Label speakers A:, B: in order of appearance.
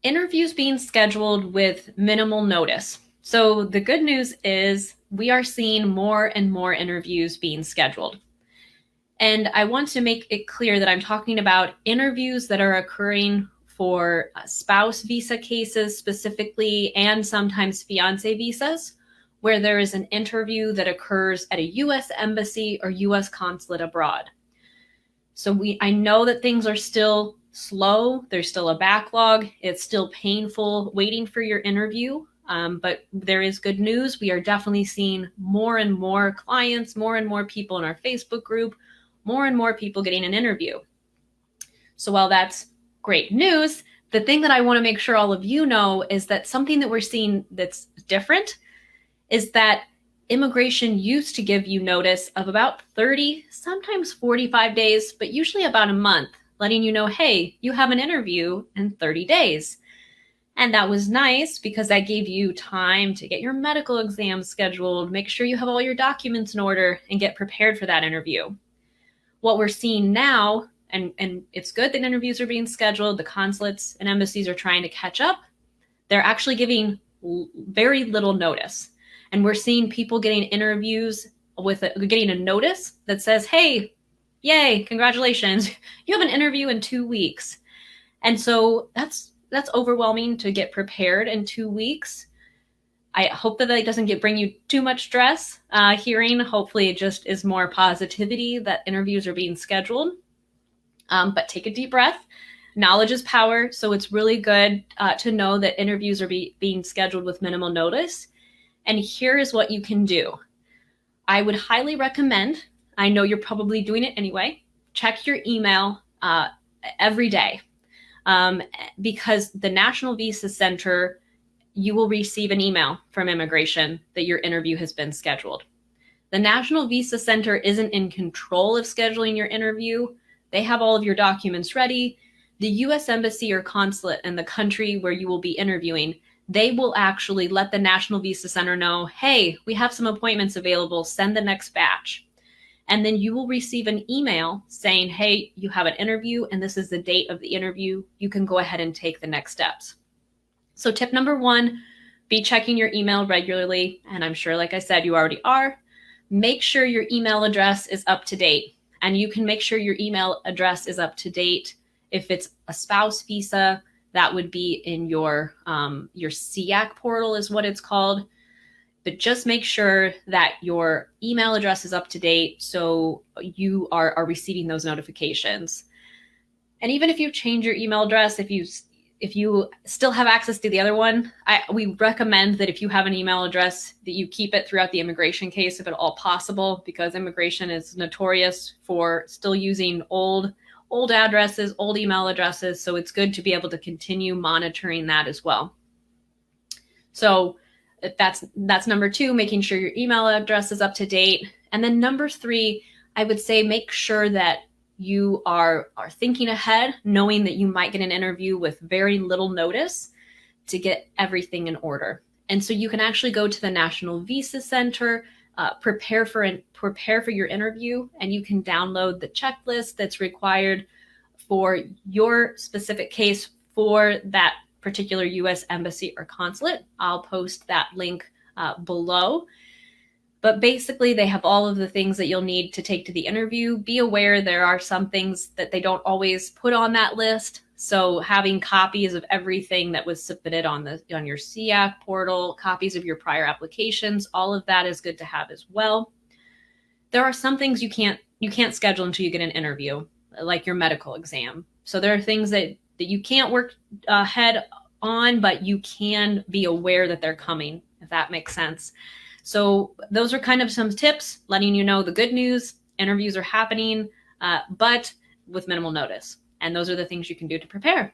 A: Interviews being scheduled with minimal notice. So the good news is we are seeing more and more interviews being scheduled. And I want to make it clear that I'm talking about interviews that are occurring for spouse visa cases specifically, and sometimes fiance visas, where there is an interview that occurs at a US embassy or US consulate abroad. So I know that things are still slow. There's still a backlog. It's still painful waiting for your interview. But there is good news. We are definitely seeing more and more clients, more and more people in our Facebook group, more and more people getting an interview. So while that's great news, the thing that I want to make sure all of you know is that something that we're seeing that's different is that immigration used to give you notice of about 30, sometimes 45 days, but usually about a month, letting you know, hey, you have an interview in 30 days. And that was nice because that gave you time to get your medical exam scheduled, make sure you have all your documents in order, and get prepared for that interview. What we're seeing now, and it's good that interviews are being scheduled, the consulates and embassies are trying to catch up, they're actually giving very little notice. And we're seeing people getting interviews getting a notice that says, hey, yay, congratulations, you have an interview in 2 weeks. And so that's overwhelming to get prepared in 2 weeks. I hope that doesn't bring you too much stress hearing. Hopefully it just is more positivity that interviews are being scheduled. But take a deep breath. Knowledge is power. So it's really good to know that interviews are being scheduled with minimal notice. And here is what you can do. I would highly recommend, I know you're probably doing it anyway, check your email every day. Because the National Visa Center, you will receive an email from immigration that your interview has been scheduled. The National Visa Center isn't in control of scheduling your interview. They have all of your documents ready. The US Embassy or consulate in the country where you will be interviewing, they will actually let the National Visa Center know, hey, we have some appointments available, send the next batch. And then you will receive an email saying, hey, you have an interview and this is the date of the interview. You can go ahead and take the next steps. So tip number 1, be checking your email regularly. And I'm sure, like I said, you already are. Make sure your email address is up to date. And you can make sure your email address is up to date. If it's a spouse visa, that would be in your SEAC portal is what it's called. But just make sure that your email address is up to date so you are receiving those notifications. And even if you change your email address, if you still have access to the other one, we recommend that if you have an email address that you keep it throughout the immigration case if at all possible, because immigration is notorious for still using old addresses, old email addresses. So it's good to be able to continue monitoring that as well. So that's number 2, making sure your email address is up to date. And then number 3, I would say make sure that you are thinking ahead, knowing that you might get an interview with very little notice to get everything in order. And so you can actually go to the National Visa Center, prepare for your interview, and you can download the checklist that's required for your specific case for that particular US embassy or consulate. I'll post that link below. But basically, they have all of the things that you'll need to take to the interview. Be aware there are some things that they don't always put on that list. So having copies of everything that was submitted on your SEAC portal, copies of your prior applications, all of that is good to have as well. There are some things you can't schedule until you get an interview, like your medical exam. So there are things that you can't work ahead on, but you can be aware that they're coming, if that makes sense. So those are kind of some tips letting you know the good news. Interviews are happening, but with minimal notice. And those are the things you can do to prepare.